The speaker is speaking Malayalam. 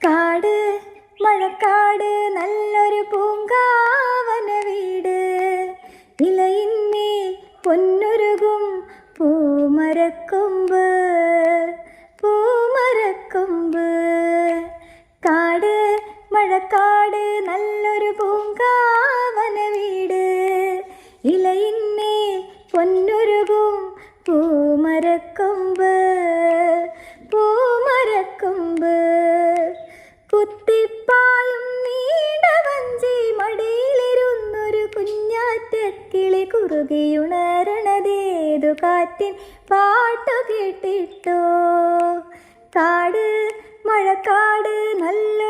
കാട് മഴക്കാട് നല്ലൊരു പൂങ്കാവന വീട്, ഇലയിന്മേൽ പൊന്നുരുകും പൂമരക്കൊമ്പ് പൂമരക്കൊമ്പ്. കാട് മഴക്കാട് നല്ലൊരു പൂങ്കാവന വീട്, ഇലയിന്മേൽ പൊന്നുരുകും പൂമരക്കൊമ്പ് പൂമരക്കൊമ്പ്. കുത്തിപ്പായും നീണ്ട വഞ്ചി മടിയിലിരുന്നൊരു കുഞ്ഞാറ്റക്കിളി കുറുകിയുണരണതേതു കാറ്റിൻ പാട്ടു കേട്ടിട്ടോ. കാട് മഴക്കാട് നല്ല